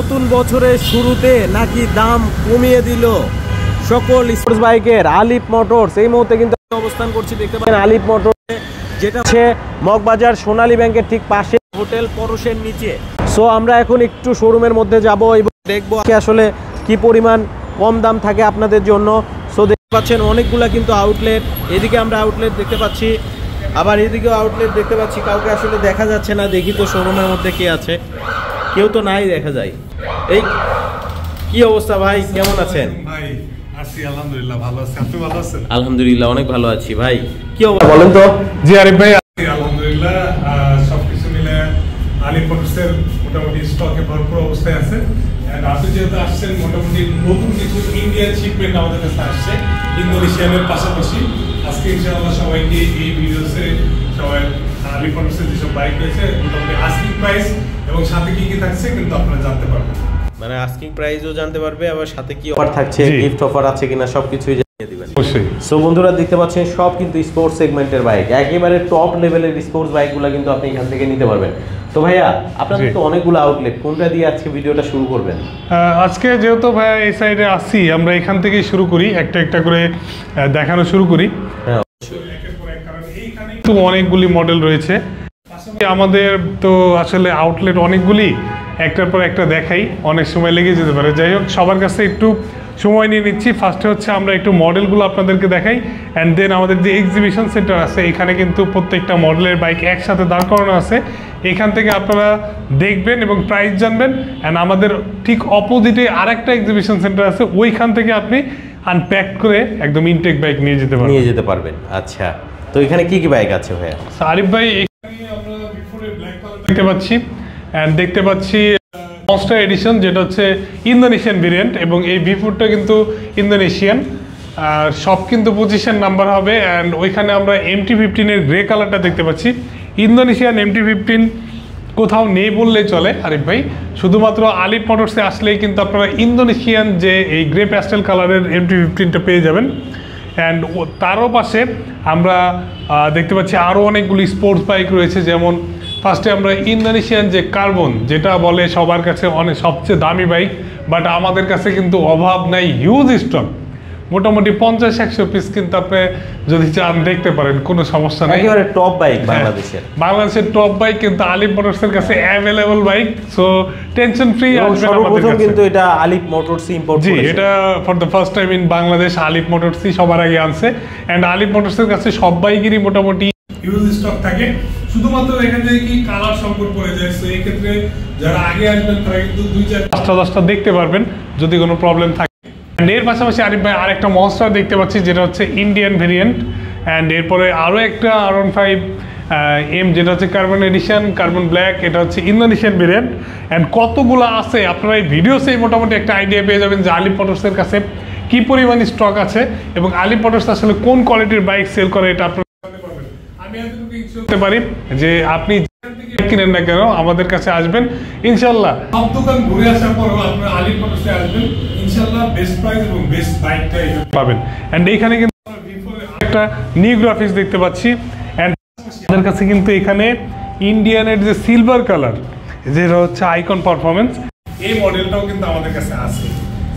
নতুন বছরের শুরুতে নাকি দাম কমিয়ে দিল সকল স্পোর্টস বাইকের। আলিফ মোটরস এই মুহূর্তে কিন্তু অবস্থান করছি, দেখতে পাচ্ছেন আলিফ মোটরস, যেটা হচ্ছে মগবাজার সোনালী ব্যাংকের ঠিক পাশে হোটেল পরশের নিচে। সো আমরা এখন একটু শোরুমের মধ্যে যাব এবং দেখবো আসলে কি পরিমাণ কম দাম থাকে আপনাদের জন্য। সো দেখতে পাচ্ছেন অনেকগুলা কিন্তু আউটলেট, এদিকে আমরা আউটলেট দেখতে পাচ্ছি, আবার এদিকেও আউটলেট দেখতে পাচ্ছি। কাউকে আসলে দেখা যাচ্ছে না, দেখি তো শোরুমের মধ্যে কে আছে, কেউ তো নাই দেখা যায়। এই কি অবস্থা ভাই, কেমন আছেন? ভাই আছি আলহামদুলিল্লাহ, ভালো আছি। আপনি ভালো আছেন? আলহামদুলিল্লাহ অনেক ভালো আছি। ভাই কি অবস্থা বলেন তো? জি আরিফ ভাই আছি আলহামদুলিল্লাহ, সবকিছু মিলে আলিফ মোটরসের মোটামুটি স্টকে ভরপুর অবস্থায় আছে। এন্ড আপনি যেহেতু আসছেন, মোটামুটি নতুন কিছু ইন্ডিয়ান শিপমেন্ট আমাদের কাছে আসছে ইন্দোনেশিয়ানের পাশাপাশি। আজকে ইনশাআল্লাহ সবাইকে এই ভিডিওতে সবাই আলিফ মোটরসের যেসব বাইক রয়েছে মোটামুটি আস্কিং প্রাইস এবং সাথে কি কি থাকছে কিন্তু আপনারা জানতে পারবেন। মানে আস্কিং প্রাইসও জানতে পারবে, আবার সাথে কি অফার থাকছে, গিফট অফার আছে কিনা সবকিছুই জানিয়ে দিবেন অবশ্যই। সো বন্ধুরা দেখতে পাচ্ছেন সব কিন্তু স্পোর্টস সেগমেন্টের বাইক, একেবারে টপ লেভেলের স্পোর্টস বাইকগুলো কিন্তু আপনি এখান থেকে নিতে পারবেন। তো ভাইয়া আপনাদের তো অনেকগুলো আউটলেট, কোনটা দিয়ে আজকে ভিডিওটা শুরু করবেন? আজকে যেহেতু ভাইয়া এই সাইডে আসছি, আমরা এখান থেকেই শুরু করি, একটা একটা করে দেখানো শুরু করি। হ্যাঁ একের পর এক, কারণ এইখানে তো অনেকগুলি মডেল রয়েছে। আমাদের তো আসলে আউটলেট অনেকগুলি, একটার পর একটা দেখাই, অনেক সময় লেগে যেতে পারে। যাই হোক, সবার কাছে একটু সময় নিয়ে নিচ্ছি। ফার্স্টে হচ্ছে আমরা একটু মডেলগুলো আপনাদেরকে দেখাই, অ্যান্ড দেন আমাদের যে এক্সিবিশন সেন্টার আছে এখানে কিন্তু প্রত্যেকটা মডেলের বাইক একসাথে দাঁড় করানো আছে। এখান থেকে আপনারা দেখবেন এবং প্রাইস জানবেন। অ্যান্ড আমাদের ঠিক অপোজিটে আরেকটা এক্সিবিশন সেন্টার আছে, ওইখান থেকে আপনি আনপ্যাক করে একদম ইনটেক বাইক নিয়ে যেতে পারবেন। আচ্ছা, তো এখানে কি কি বাইক আছে ভাইয়া? আরিফ ভাই এখানে আমরা বিফোরে ব্ল্যাক কালার দেখতে পাচ্ছি, অ্যান্ড দেখতে পাচ্ছি মনস্টার এডিশন, যেটা হচ্ছে ইন্দোনেশিয়ান ভেরিয়েন্ট, এবং এই বিফোরটা কিন্তু ইন্দোনেশিয়ান, সব কিন্তু পজিশন নাম্বার হবে। অ্যান্ড ওইখানে আমরা MT-15 গ্রে কালারটা দেখতে পাচ্ছি। ইন্দোনেশিয়ান MT-15 কোথাও নেই বললেই চলে আরিফ ভাই, শুধুমাত্র আলিফ মোটরসে আসলেই কিন্তু আপনারা ইন্দোনেশিয়ান যে এই গ্রে প্যাস্টেল কালারের MT-15টা পেয়ে যাবেন। অ্যান্ড তারও পাশে আমরা দেখতে পাচ্ছি আরও অনেকগুলি স্পোর্টস বাইক রয়েছে, যেমন ফার্স্টে আমরা ইন্দোনেশিয়ান যে কার্বন, যেটা বলে সবার কাছে অনেক সবচেয়ে দামি বাইক, বাট আমাদের কাছে কিন্তু অভাব নাই, হিউজ স্টক, মোটামুটি 50-100 পিস কিন্তু আপনি যদি চান দেখতে পারেন, কোনো সমস্যা নেই। একেবারে টপ বাইক বাংলাদেশের টপ বাইক কিন্তু আলিফ মোটরসের কাছে available bike, so tension free আসবেন আমাদের কাছে। কিন্তু এটা আলিফ মোটরস ইম্পোর্ট করেছে। জি, এটা for the first time in Bangladesh আলিফ মোটরসই সবার আগে আনছে। এন্ড আলিফ মোটরসের কাছে সব বাইকেরই মোটামুটি হিউজ স্টক থাকে, শুধুমাত্র এখানে কি কালার সংকট পড়ে যায়। সো এই ক্ষেত্রে যারা আগে আসবেন তারা কিন্তু 2-4-5টা দেখতে পারবেন যদি কোনো প্রবলেম থাকে। অ্যান্ড এর পাশাপাশি আরিফ ভাই আরেকটা মনস্টার দেখতে পাচ্ছি, যেটা হচ্ছে ইন্ডিয়ান ভেরিয়েন্ট। অ্যান্ড এরপরে আরও একটা R15 M, যেটা হচ্ছে কার্বন এডিশন, কার্বন ব্ল্যাক, এটা হচ্ছে ইন্দোনেশিয়ান ভেরিয়েন্ট। অ্যান্ড কতগুলো আছে আপনারা এই ভিডিওতেই মোটামুটি একটা আইডিয়া পেয়ে যাবেন যে আলিফ মোটরসের কাছে কী পরিমাণ স্টক আছে এবং আলিফ মোটরস আসলে কোন কোয়ালিটির বাইক সেল করে, এটা আপনারা জানতে পারবেন। আমি এতটুকু বলতে পারি যে আপনি কিনেন না কেন আমাদের কাছে আসবেন ইনশাআল্লাহ। সব দোকান ঘুরে আসার পরও আপনারা আলিফ মোটরসে আসবেন, ইনশাআল্লাহ বেস্ট প্রাইস এবং বেস্ট বাইকটাই পাবেন। এন্ড এইখানে কিন্তু একটা নিউ গ্রাফিক্স দেখতে পাচ্ছি। এন্ড আমাদের কাছে কিন্তু এখানে ইন্ডিয়ানের যে সিলভার কালার, যেটা হচ্ছে আইকন পারফরমেন্স, এই মডেলটাও কিন্তু আমাদের কাছে আছে।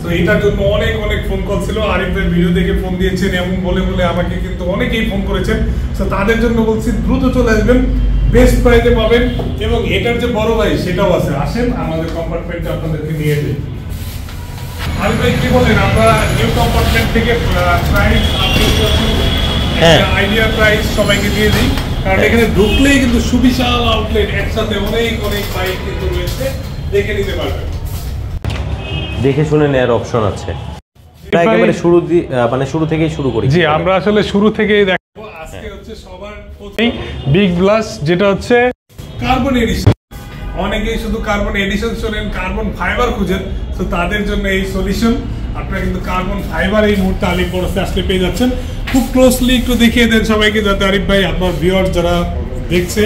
তো এটার জন্য অনেক অনেক ফোন কল ছিল, আরিফের ভিডিও দেখে ফোন দিয়েছেন এবং বলে বলে আমাকে কিন্তু অনেকেই ফোন করেছেন। তো তাদের জন্য বলছি দ্রুত চলে আসবেন, বেস্ট প্রাইসে পাবেন। এবং এটার যে বড় ভাই সেটাও আছে, আসেন আমাদের কম্পার্টমেন্টে আপনাদেরকে নিয়ে যাই। আরিফ ভাই কি বলেন, আমরা নিউ কম্পার্টমেন্ট থেকে প্রাইস আইডিয়া প্রাইস সবাইকে দিয়ে দিই, কারণ এখানে ঢুকলেই কিন্তু সুবিশাল আউটলেট, একসাথে অনেক অনেক বাইক কিন্তু রয়েছে, দেখে নিতে পারবেন, দেখে শুনে নেওয়ার অপশন আছে। একেবারে শুরু থেকেই শুরু করি। জি, আমরা আসলে শুরু থেকেই দেখবো। আজকে হচ্ছে সবার প্রথমেই বিগ ব্লাস্ট, যেটা হচ্ছে কার্বন এডিশন। অনেকেই শুধু কার্বন এডিশন শোনেন, কার্বন ফাইবার খুঁজেন, তো তাদের জন্য এই সলিউশন। আপনারা কিন্তু কার্বন ফাইবার এই মুহূর্তে আলিফ মোটরসে আসলে পেয়ে যাচ্ছেন। খুব ক্লোজলি একটু দেখিয়ে দেন সবাইকে, যাতে আরিফ ভাই আপনার ভিউয়ার যারা দেখছে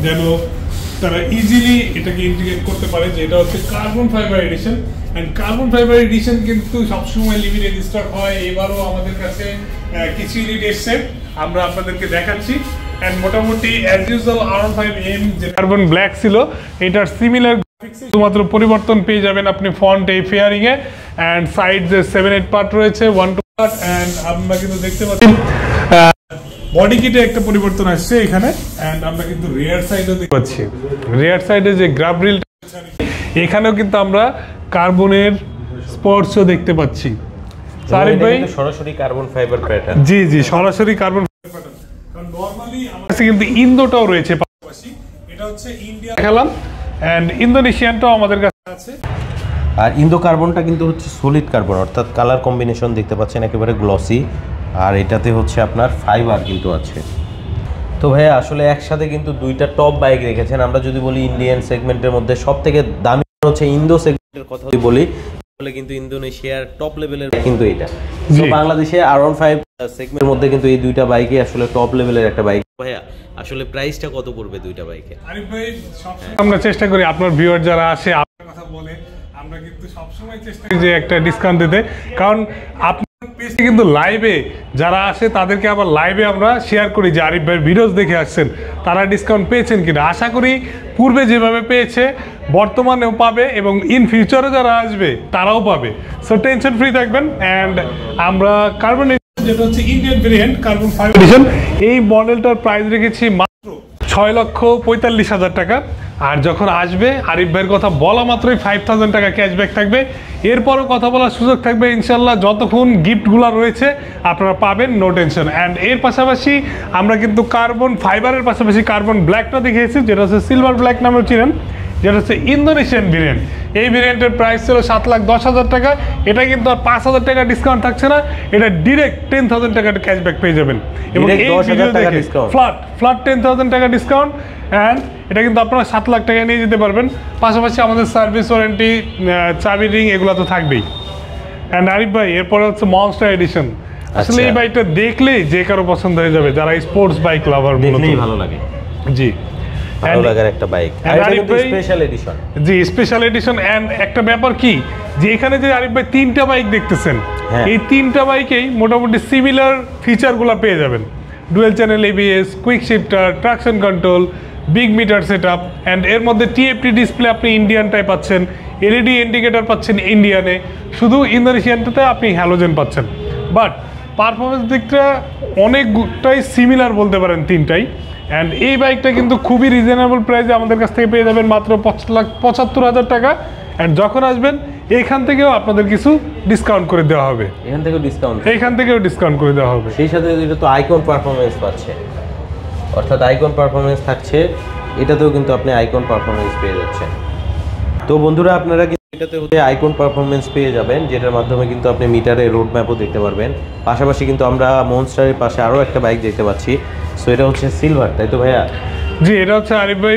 যেন তারা ইজিলি এটাকে ইন্টিগ্রেট করতে পারে, যে এটা হচ্ছে carbon fibre edition. And carbon fibre edition কিন্তু সবসময় লিমিটেড স্টক হয়, এবারও আমাদের কাছে কিছু ইউনিট এসছে, আমরা আপনাদেরকে দেখাচ্ছি। এন্ড মোটামুটি অ্যাজ ইউজুয়াল R15M যে কার্বন ব্ল্যাক ছিল, এটার সিমিলার শুধুমাত্র পরিবর্তন পেয়ে যাবেন আপনি ফন্ট এই ফেয়ারিং এ, এন্ড সাইড যে 7-8 পার্ট রয়েছে 1-2 পার্ট, এন্ড আমরা কিন্তু দেখতে পাচ্ছি বডি কিটে একটা পরিবর্তন আসছে এখানে, এন্ড আমরা কিন্তু রিয়ার সাইডেও দেখতে পাচ্ছি। রিয়ার সাইডে যে গ্রাব রিল এখানেও কিন্তু আমরা কার্বনের স্পর্শও দেখতে পাচ্ছি। সারিফ ভাই সরাসরি কার্বন ফাইবার প্যাটার্ন। জি জি, সরাসরি কার্বন ফাইবার প্যাটার্ন। কারণ নরমালি আমাদের কাছে কিন্তু ইন্দোটাও রয়েছে পাশাপাশি, এটা হচ্ছে ইন্ডিয়া খেলাম, এন্ড ইন্দোনেশিয়ানটাও আমাদের কাছে আছে। আর ইন্দো কার্বনটা কিন্তু হচ্ছে সলিড কার্বন, অর্থাৎ কালার কম্বিনেশন দেখতে পাচ্ছেন একেবারে গ্লসি, আর এটাতে হচ্ছে আপনার ফাইবার কিন্তু আছে। তো ভাইয়া আসলে একসাথে কিন্তু দুইটা টপ বাইক রেখেছেন। আমরা যদি বলি ইন্ডিয়ান সেগমেন্টের মধ্যে সবথেকে দামি হচ্ছে ইন্দো সেগমেন্টের কথা বলি, তাহলে কিন্তু ইন্দোনেশিয়ার টপ লেভেলের কিন্তু এটা। তো বাংলাদেশে R15 সেগমেন্টের মধ্যে কিন্তু এই দুইটা বাইকই আসলে টপ লেভেলের একটা বাইক। ভাইয়া আসলে প্রাইসটা কত পড়বে দুইটা বাইকে? আরিফ ভাই সবসময় আমরা চেষ্টা করি আপনার ভিউয়ার যারা আসে আপনার কথা বলে, আমরা কিন্তু সবসময় চেষ্টা করি যে একটা ডিসকাউন্ট দিতে, কারণ আপনার পেজে কিন্তু লাইভে যারা আসে তাদেরকে আবার লাইভে আমরা শেয়ার করি যে আরিফ ভাইয়ের ভিডিওস দেখে আসছেন, তারা ডিসকাউন্ট পেয়েছেন কিনা। আশা করি পূর্বে যেভাবে পেয়েছে বর্তমানেও পাবে, এবং ইন ফিউচারে যারা আসবে তারাও পাবে। সো টেনশন ফ্রি থাকবেন। অ্যান্ড আমরা কার্বন যেটা হচ্ছে ইন্ডিয়ান ভেরিয়েন্ট কার্বন 5 এডিশন, এই মডেলটার প্রাইস রেখেছি মাত্র 6,45,000 টাকা। আর যখন আসবে আরিফ ভাইয়ের কথা বলা মাত্রই 5,000 টাকা ক্যাশব্যাক থাকবে। এরপরও কথা বলার সুযোগ থাকবে ইনশাল্লাহ, যতক্ষণ গিফটগুলো রয়েছে আপনারা পাবেন, নো টেনশন। অ্যান্ড এর পাশাপাশি আমরা কিন্তু কার্বন ফাইবারের পাশাপাশি কার্বন ব্ল্যাকটা দেখিয়েছি, যেটা হচ্ছে সিলভার ব্ল্যাক নামেও চিনেন, যেটা হচ্ছে ইন্দোনেশিয়ান ভেরিয়েন্ট। এই ভেরিয়েন্টের প্রাইস ছিল 7,10,000 টাকা। এটা কিন্তু আর 5,000 টাকা ডিসকাউন্ট থাকছে না, এটা ডিরেক্ট 10,000 টাকা ক্যাশব্যাক পেয়ে যাবেন। এবং এই ভিডিও দেখে ফ্ল্যাট 10,000 টাকা ডিসকাউন্ট, অ্যান্ড এটা কিন্তু আপনারা 7 লাখ টাকা নিয়ে যেতে পারবেন। পাশাপাশি আমাদের সার্ভিস ওয়ারেন্টি, চাবি রিং এগুলো তো থাকবেই। অ্যান্ড আরিফ ভাই এরপরে হচ্ছে মনস্টার এডিশন। আসলে এই বাইকটা দেখলেই যে কারো পছন্দ হয়ে যাবে, যারা স্পোর্টস বাইক লাভার, দেখলেই ভালো লাগে। জি, ভালো লাগার একটা বাইক। আর এটা কিন্তু স্পেশাল এডিশন। জি, স্পেশাল এডিশন। এন্ড একটা ব্যাপার কি, যে এখানে যে আরিফ ভাই 3টা বাইক দেখতেছেন, এই 3টা বাইকেই মোটামুটি সিমিলার ফিচারগুলো পেয়ে যাবেন। Dual channel ABS, quick shifter, traction control, big meter setup, and এর মধ্যে TFT ডিসপ্লে আপনি ইন্ডিয়ানটাই পাচ্ছেন, LED ইন্ডিকেটর পাচ্ছেন ইন্ডিয়ানে, শুধু ইন্দোনেশিয়ানটাতে আপনি হ্যালোজেন পাচ্ছেন। বাট পারফরমেন্স দিকটা অনেকটাই সিমিলার বলতে পারেন 3টাই। অ্যান্ড এই বাইকটা কিন্তু খুবই রিজনেবল প্রাইসে আমাদের কাছ থেকে পেয়ে যাবেন মাত্র 5,75,000 টাকা। অ্যান্ড যখন আসবেন এখান থেকেও আপনাদের কিছু ডিসকাউন্ট করে দেওয়া হবে, এখান থেকেও ডিসকাউন্ট করে দেওয়া হবে। সেই সাথে এটা তো আইকন পারফরমেন্স পাচ্ছে, অর্থাৎ আইকন পারফরমেন্স থাকছে, এটাতেও কিন্তু আপনি আইকন পারফরমেন্স পেয়ে যাচ্ছেন। তো বন্ধুরা আপনারা কিন্তু এটাতে হচ্ছে আইকন পারফরমেন্স পেয়ে যাবেন, যেটার মাধ্যমে কিন্তু আপনি মিটারে রোড ম্যাপও দেখতে পারবেন। পাশাপাশি কিন্তু আমরা মনস্টারের পাশে আরও একটা বাইক দেখতে পাচ্ছি। সো এটা হচ্ছে সিলভার, তাই তো ভাইয়া? জি, এটা হচ্ছে আরিফ ভাই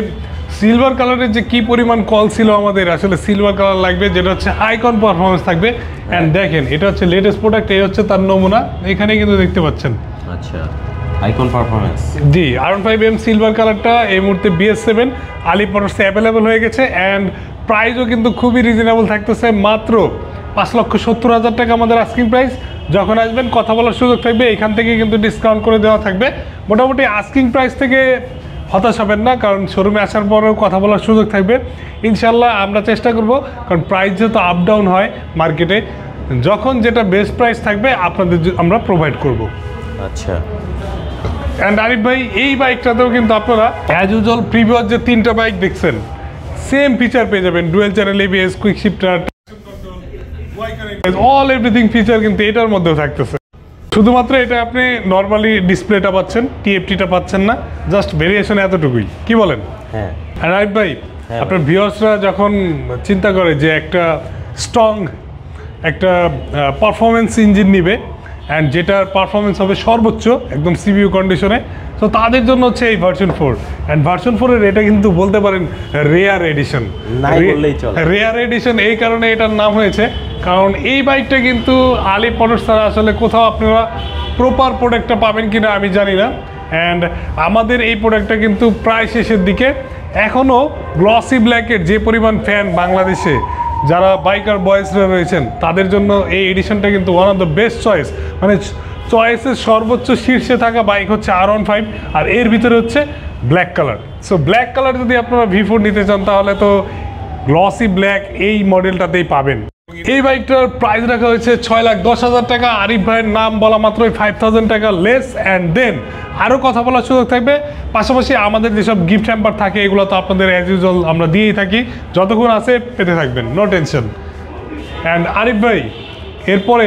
সিলভার কালারের যে কি পরিমাণ কল ছিল আমাদের, আসলে সিলভার কালার লাগবে, যেটা হচ্ছে আইকন পারফরমেন্স থাকবে। এন্ড দেখেন এটা হচ্ছে লেটেস্ট প্রোডাক্ট, এই হচ্ছে তার নমুনা, এখানে কিন্তু দেখতে পাচ্ছেন। আচ্ছা, আইকন পারফরমেন্স। জি, R15M সিলভার কালারটা এই মুহূর্তে BS7 আলিপ মোটরসে অ্যাভেলেবল হয়ে গেছে। অ্যান্ড প্রাইসও কিন্তু খুবই রিজনেবল থাকতেছে, মাত্র 5,70,000 টাকা আমাদের আস্কিং প্রাইস। যখন আসবেন কথা বলার সুযোগ থাকবে, এখান থেকে কিন্তু ডিসকাউন্ট করে দেওয়া থাকবে। মোটামুটি আস্কিং প্রাইস থেকে হতাশ হবেন না, কারণ শোরুমে আসার পরেও কথা বলার সুযোগ থাকবে ইনশাল্লাহ। আমরা চেষ্টা করব, কারণ প্রাইস যেহেতু আপ ডাউন হয় মার্কেটে, যখন যেটা বেস্ট প্রাইস থাকবে আপনাদের আমরা প্রোভাইড করব। আচ্ছা। অ্যান্ড আরিফ ভাই এই বাইকটাতেও কিন্তু আপনারা অ্যাজ ইউজুয়াল প্রিভিয়াস যে 3টা বাইক দেখছেন সেম ফিচার পেয়ে যাবেন, dual channel ABS, quick shifter, all everything feature কিন্তু এটার মধ্যেও থাকতেছে। শুধুমাত্র এটা আপনি নর্মালি ডিসপ্লেটা পাচ্ছেন, TFTটা পাচ্ছেন না, জাস্ট ভেরিয়েশন এতটুকুই। কি বলেন? হ্যাঁ। আর আরিফ ভাই আপনার ভিউয়ার্সরা যখন চিন্তা করে যে একটা স্ট্রং একটা পারফরমেন্স ইঞ্জিন নিবে, অ্যান্ড যেটার পারফরমেন্স হবে সর্বোচ্চ একদম CPU কন্ডিশনে, তো তাদের জন্য হচ্ছে এই ভার্সন 4। অ্যান্ড ভার্সন 4-এর এটা কিন্তু বলতে পারেন রেয়ার এডিশন। রেয়ার এডিশন এই কারণে এটার নাম হয়েছে, কারণ এই বাইকটা কিন্তু আলিপ মোটরস ছাড়া আসলে কোথাও আপনারা প্রপার প্রোডাক্টটা পাবেন কিনা আমি জানি না। অ্যান্ড আমাদের এই প্রোডাক্টটা কিন্তু প্রায় শেষের দিকে। এখনও গ্লসি ব্ল্যাকের যে পরিমাণ ফ্যান বাংলাদেশে যারা বাইকার বয়েজরা রয়েছেন, তাদের জন্য এই এডিশনটা কিন্তু one of the best choice. মানে চয়েসের সর্বোচ্চ শীর্ষে থাকা বাইক হচ্ছে R15, আর এর ভিতরে হচ্ছে black colour. So black colour যদি আপনারা V4 নিতে চান, তাহলে তো গ্লসি ব্ল্যাক এই মডেলটাতেই পাবেন। এই বাইকটার প্রাইস রাখা হয়েছে 6,10,000 টাকা। আরিফ ভাইয়ের নাম বলা মাত্রই 5,000 টাকা লেস। অ্যান্ড দেন আরও কথা বলার সুযোগ থাকবে। পাশাপাশি আমাদের যেসব গিফট হ্যাম্পার থাকে এগুলো তো আপনাদের অ্যাজ ইউজুয়াল আমরা দিয়েই থাকি, যতক্ষণ আছে পেতে থাকবেন, নো টেনশন। অ্যান্ড আরিফ ভাই, এরপরে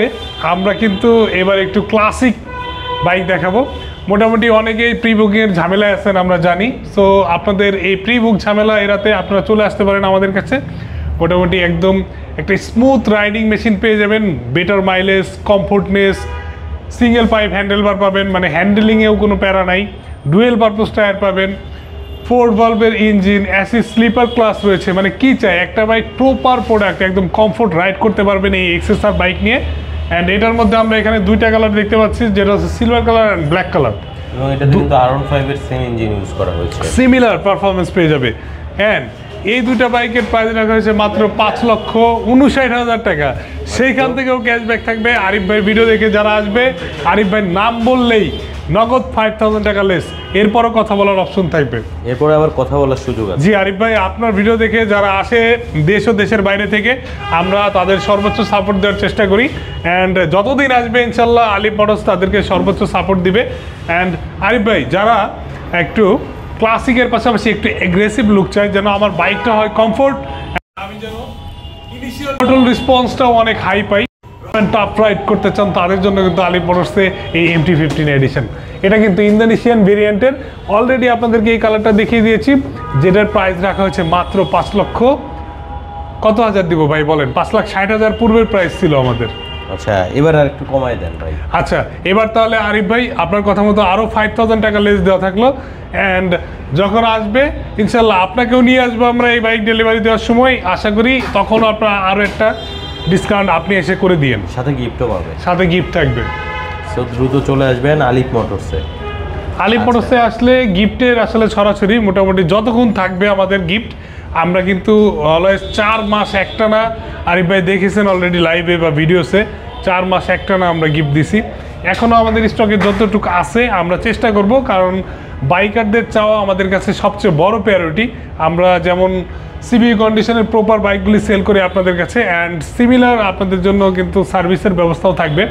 আমরা কিন্তু এবার একটু ক্লাসিক বাইক দেখাবো। মোটামুটি অনেকেই প্রি বুকিংয়ের ঝামেলায় আছেন আমরা জানি। সো আপনাদের এই প্রি বুক ঝামেলা এড়াতে আপনারা চলে আসতে পারেন আমাদের কাছে। মোটামুটি একদম একটা স্মুথ রাইডিং মেশিন পেয়ে যাবেন, better mileage, comfortness, single pipe handlebar পাবেন, মানে হ্যান্ডেলিংয়েও কোনো প্যারা নাই, ডুয়েল পারপোজ টায়ার পাবেন, 4 ভালভের ইঞ্জিন, অ্যাসিস্ট স্লিপার ক্লাস রয়েছে। মানে কি চাই একটা বাইক, প্রপার প্রোডাক্ট, একদম কমফোর্ট রাইড করতে পারবেন এই এক্সএসআর বাইক নিয়ে। অ্যান্ড এটার মধ্যে আমরা এখানে দুইটা কালার দেখতে পাচ্ছি, যেটা হচ্ছে silver colour and black colour. এবং এটাতে কিন্তু R15 এর সেম ইঞ্জিন ইউজ করা হয়েছে, সিমিলার পারফরমেন্স পেয়ে যাবে। অ্যান্ড এই দুইটা বাইকের প্রাইস রাখা হয়েছে মাত্র 5,59,000 টাকা। সেইখান থেকেও ক্যাশব্যাক থাকবে। আরিফ ভাই ভিডিও দেখে যারা আসবে, আরিফ ভাইয়ের নাম বললেই নগদ 5,000 টাকা লেস। এরপরও কথা বলার অপশন থাকবে, এরপরে আবার কথা বলার সুযোগ আছে। জি আরিফ ভাই, আপনার ভিডিও দেখে যারা আসে দেশ ও দেশের বাইরে থেকে, আমরা তাদের সর্বোচ্চ সাপোর্ট দেওয়ার চেষ্টা করি। অ্যান্ড যতদিন আসবে ইনশাল্লাহ আলিফ মোটরস তাদেরকে সর্বোচ্চ সাপোর্ট দিবে। অ্যান্ড আরিফ ভাই, যারা একটু ক্লাসিকের পাশাপাশি একটু এগ্রেসিভ লুক চাই, যেন আমার বাইকটা হয় কমফোর্ট, আমি যেন ইনিশিয়াল টোটাল রেসপন্সটাও অনেক হাই পাই, টপ রাইড করতে চান, তাদের জন্য কিন্তু আলিফ মোটরসে এই MT-15 এডিশন। এটা কিন্তু ইন্দোনেশিয়ান ভেরিয়েন্টের। অলরেডি আপনাদেরকে এই কালারটা দেখিয়ে দিয়েছি, যেটার প্রাইস রাখা হয়েছে মাত্র 5,00,000 দিব ভাই বলেন? 5,60,000 পূর্বের প্রাইস ছিল আমাদের। আচ্ছা, এবার আর একটু কমায় দেন ভাই। আচ্ছা, এবার তাহলে আরিফ ভাই আপনার কথা মতো আরও 5,000 টাকা লেস দেওয়া থাকলো। অ্যান্ড যখন আসবে ইনশাল্লাহ আপনাকেও নিয়ে আসবো আমরা এই বাইক ডেলিভারি দেওয়ার সময়, আশা করি তখনও আপনার আরও একটা ডিসকাউন্ট আপনি এসে করে দিয়েন, সাথে গিফটও পাবে, সাথে গিফট থাকবে। সো দ্রুত চলে আসবেন আলিফ মোটরসে। আলিফ মোটরসে আসলে গিফটের আসলে ছড়াছড়ি, মোটামুটি যতক্ষণ থাকবে আমাদের গিফট। আমরা কিন্তু অলওয়েজ 4 মাস একটানা, আরিফ ভাই দেখেছেন অলরেডি লাইভে বা ভিডিওসে, 4 মাস একটানা আমরা গিফট দিছি। এখনও আমাদের স্টকে যতটুকু আছে আমরা চেষ্টা করব, কারণ বাইকারদের চাওয়া আমাদের কাছে সবচেয়ে বড় প্রায়োরিটি। আমরা যেমন সিবি কন্ডিশনের প্রপার বাইকগুলি সেল করি আপনাদের কাছে, অ্যান্ড সিমিলার আপনাদের জন্য কিন্তু সার্ভিসের ব্যবস্থাও থাকবে।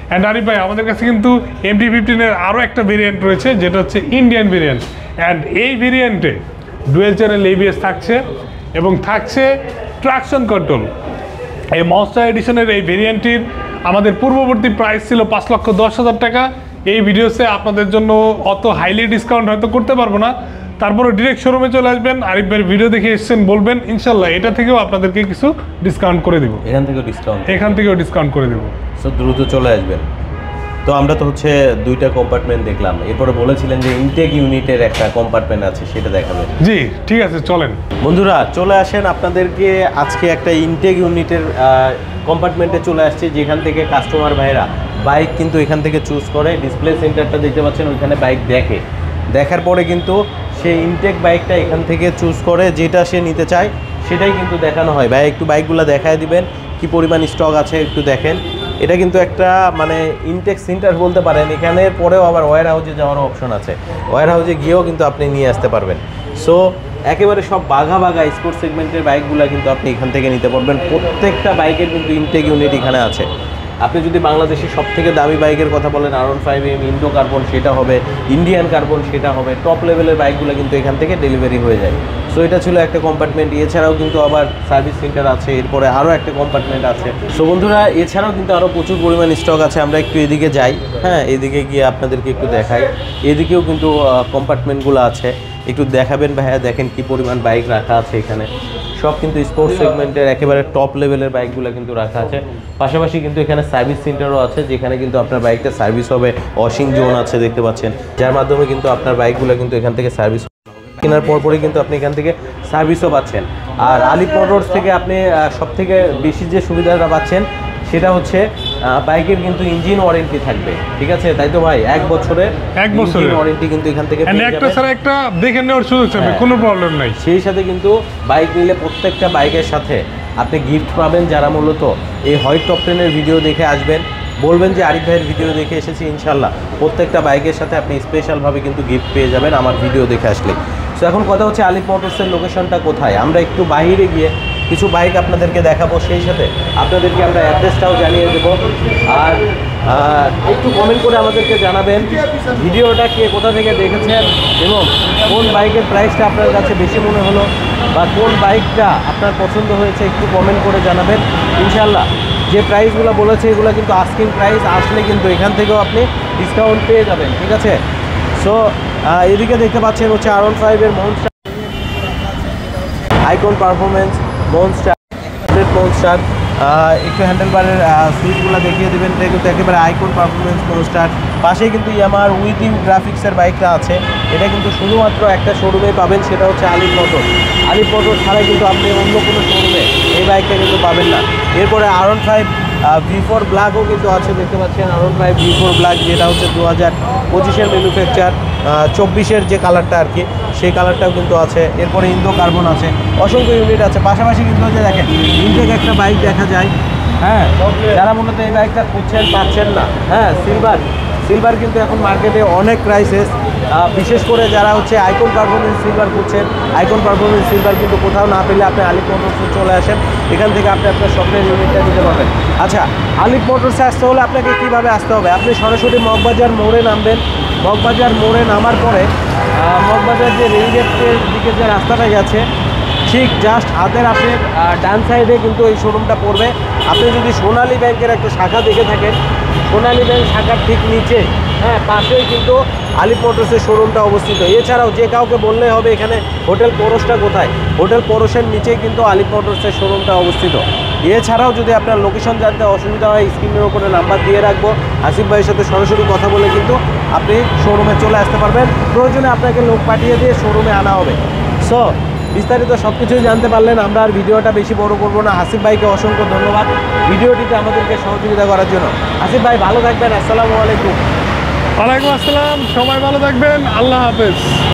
অ্যান্ড আরিফ ভাই, আমাদের কাছে কিন্তু MT-15-এর আরও একটা ভেরিয়েন্ট রয়েছে, যেটা হচ্ছে ইন্ডিয়ান ভেরিয়েন্ট। অ্যান্ড এই ভেরিয়েন্টে ডুয়েল চ্যানেল ABS থাকছে এবং থাকছে ট্রাকশন কন্ট্রোল। এই মনস্টার এডিশনের এই ভেরিয়েন্টটির আমাদের পূর্ববর্তী প্রাইস ছিল 5,10,000 টাকা। এই ভিডিওতে আপনাদের জন্য অত হাইলি ডিসকাউন্ট হয়তো করতে পারবো না, তারপরে ডিরেক্ট শোরুমে চলে আসবেন, আরিফ ভাইয়ের ভিডিও দেখে এসেছেন বলবেন, ইনশাল্লাহ এটা থেকেও আপনাদেরকে কিছু ডিসকাউন্ট করে দেবো, এখান থেকেও ডিসকাউন্ট করে দেবো। সো দ্রুত চলে আসবেন। তো আমরা তো হচ্ছে 2টা কম্পার্টমেন্ট দেখলাম, এরপরে বলেছিলেন যে ইনটেক ইউনিটের একটা কম্পার্টমেন্ট আছে, সেটা দেখাবেন। জি ঠিক আছে, চলেন বন্ধুরা চলে আসেন। আপনাদেরকে আজকে একটা ইনটেক ইউনিটের কম্পার্টমেন্টে চলে আসছে, যেখান থেকে কাস্টমার ভাইরা বাইক কিন্তু এখান থেকে চুজ করে। ডিসপ্লে সেন্টারটা দেখতে পাচ্ছেন, ওইখানে বাইক দেখার পরে কিন্তু সে ইনটেক বাইকটা এখান থেকে চুজ করে, যেটা সে নিতে চায় সেটাই কিন্তু দেখানো হয়। ভাই একটু বাইকগুলো দেখায় দিবেন, কি পরিমাণ স্টক আছে একটু দেখেন। এটা কিন্তু একটা মানে ইনটেক সেন্টার বলতে পারেন। এখানে পরেও আবার ওয়্যার হাউসে যাওয়ারও অপশন আছে, ওয়্যার হাউসে গিয়েও কিন্তু আপনি নিয়ে আসতে পারবেন। সো একেবারে সব বাঘা স্পোর্টস সেগমেন্টের বাইকগুলো কিন্তু আপনি এখান থেকে নিতে পারবেন। প্রত্যেকটা বাইকের কিন্তু ইনটেক ইউনিট এখানে আছে। আপনি যদি বাংলাদেশের সবথেকে দামি বাইকের কথা বলেন, R15M ইন্ডো কার্বন সেটা হবে, ইন্ডিয়ান কার্বন সেটা হবে, টপ লেভেলের বাইকগুলো কিন্তু এখান থেকে ডেলিভারি হয়ে যায়। সো এটা ছিল একটা কম্পার্টমেন্ট। এছাড়াও কিন্তু আবার সার্ভিস সেন্টার আছে, এরপরে আরও একটা কম্পার্টমেন্ট আছে। সো বন্ধুরা, এছাড়াও কিন্তু আরও প্রচুর পরিমাণ স্টক আছে। আমরা একটু এদিকে যাই, হ্যাঁ, এদিকে গিয়ে আপনাদেরকে একটু দেখাই। এদিকেও কিন্তু কম্পার্টমেন্টগুলো আছে, একটু দেখাবেন ভাইয়া। দেখেন কি পরিমাণ বাইক রাখা আছে এখানে, সব কিন্তু স্পোর্টস সেগমেন্টের একেবারে টপ লেভেলের বাইকগুলো কিন্তু রাখা আছে। পাশাপাশি কিন্তু এখানে সার্ভিস সেন্টারও আছে, যেখানে কিন্তু আপনার বাইকটা সার্ভিস হবে। ওয়াশিং জোন আছে দেখতে পাচ্ছেন, যার মাধ্যমে কিন্তু আপনার বাইকগুলো কিন্তু এখান থেকে সার্ভিস কেনার পরপরই কিন্তু আপনি এখান থেকে সার্ভিসও পাচ্ছেন। আর আলিফ মোটরস থেকে আপনি সবথেকে বেশি যে সুবিধাটা পাচ্ছেন সেটা হচ্ছে বাইকের কিন্তু ইঞ্জিন ওয়ারেন্টি থাকবে, ঠিক আছে? তাই তো ভাই, 1 বছরের ওয়ারেন্টি কিন্তু এখান থেকে একটা দেখে নেওয়ার সুযোগ থাকবে, কোনো প্রবলেম নাই। সেই সাথে কিন্তু বাইক নিলে প্রত্যেকটা বাইকের সাথে আপনি গিফট পাবেন। যারা মূলত এই হোয়াইট টপ 10-এর ভিডিও দেখে আসবেন, বলবেন যে আরিফ ভাইয়ের ভিডিও দেখে এসেছি, ইনশাল্লাহ প্রত্যেকটা বাইকের সাথে আপনি স্পেশালভাবে কিন্তু গিফট পেয়ে যাবেন আমার ভিডিও দেখে আসলে। সো এখন কথা হচ্ছে আলিফ মোটরসের লোকেশনটা কোথায়। আমরা একটু বাইরে গিয়ে কিছু বাইক আপনাদেরকে দেখাবো, সেই সাথে আপনাদেরকে আমরা অ্যাড্রেসটাও জানিয়ে দেবো। আর একটু কমেন্ট করে আমাদেরকে জানাবেন ভিডিওটা কে কোথা থেকে দেখেছেন এবং কোন বাইকের প্রাইসটা আপনার কাছে বেশি মনে হলো বা কোন বাইকটা আপনার পছন্দ হয়েছে, একটু কমেন্ট করে জানাবেন। ইনশাল্লাহ যে প্রাইসগুলো বলেছে এগুলো কিন্তু আস্কিং প্রাইস, আসলে কিন্তু এখান থেকেও আপনি ডিসকাউন্ট পেয়ে যাবেন, ঠিক আছে। সো এদিকে দেখতে পাচ্ছেন হচ্ছে R15-এর monster icon performance monster monster. একটু হ্যান্ডেলবারের সুইচগুলো দেখিয়ে দেবেন, এটা কিন্তু একেবারে আইকন পারফরমেন্স মনস্টার। পাশেই কিন্তু ইয়ামাহার উইথ ইউ গ্রাফিক্সের বাইকটা আছে, এটা কিন্তু শুধুমাত্র একটা শোরুমে পাবেন, সেটা হচ্ছে আলিফ মোটর। আলিফ মোটর ছাড়া কিন্তু আপনি অন্য কোনো শোরুমে এই বাইকটা কিন্তু পাবেন না। এরপরে R15 V4 ব্ল্যাকও কিন্তু আছে, দেখতে পাচ্ছেন R15 V4 ব্ল্যাক, যেটা হচ্ছে 2025-এর ম্যানুফ্যাকচার, 24-এর যে কালারটা আর কি, সেই কালারটাও কিন্তু আছে। এরপরে ইন্দো কার্বন আছে, অসংখ্য ইউনিট আছে। পাশাপাশি কিন্তু যে দেখেন ইনটেক একটা বাইক দেখা যায়, হ্যাঁ, যারা মূলত এই বাইকটা খুঁজছেন পাচ্ছেন না, হ্যাঁ, সিলভার কিন্তু এখন মার্কেটে অনেক ক্রাইসিস, বিশেষ করে যারা হচ্ছে আইকন পারফরমেন্স সিলভার খুঁজছেন, আইকন পারফরমেন্স সিলভার কিন্তু কোথাও না পেলে আপনি আলিফ মোটরসে চলে আসেন, এখান থেকে আপনি আপনার স্বপ্নের ইউনিটটা নিতে পারবেন। আচ্ছা, আলিফ মোটরসে আসতে হলে আপনাকে কীভাবে আসতে হবে? আপনি সরাসরি মগবাজার মোড়ে নামবেন। মগবাজার মোড়ে নামার পরে মগবাজার যে রেলগেটের দিকে যে রাস্তাটা গেছে, ঠিক জাস্ট হাতের আপনি ডান সাইডে কিন্তু এই শোরুমটা পড়বে। আপনি যদি সোনালী ব্যাংকের একটা শাখা দেখে থাকেন, সোনালী ব্যাংক শাখার ঠিক নিচে, হ্যাঁ, পাশেই কিন্তু আলিফ মোটরসের শোরুমটা অবস্থিত। এছাড়াও যে কাউকে বললে হবে এখানে হোটেল পরশটা কোথায়, হোটেল পরশের নিচেই কিন্তু আলিফ মোটরসের শোরুমটা অবস্থিত। এছাড়াও যদি আপনার লোকেশন জানতে অসুবিধা হয়, স্ক্রিনের উপরে নাম্বার দিয়ে রাখবো, আসিফ ভাইয়ের সাথে সরাসরি কথা বলে কিন্তু আপনি শোরুমে চলে আসতে পারবেন। প্রয়োজনে আপনাকে লোক পাঠিয়ে দিয়ে শোরুমে আনা হবে। সো বিস্তারিত সব কিছুই জানতে পারলেন। আমরা আর ভিডিওটা বেশি বড় করবো না। আসিফ ভাইকে অসংখ্য ধন্যবাদ ভিডিওটিতে আমাদেরকে সহযোগিতা করার জন্য। আসিফ ভাই ভালো থাকবেন, আসসালামু আলাইকুম। ওয়ালাইকুম আসসালাম, সবাই ভালো থাকবেন, আল্লাহ হাফেজ।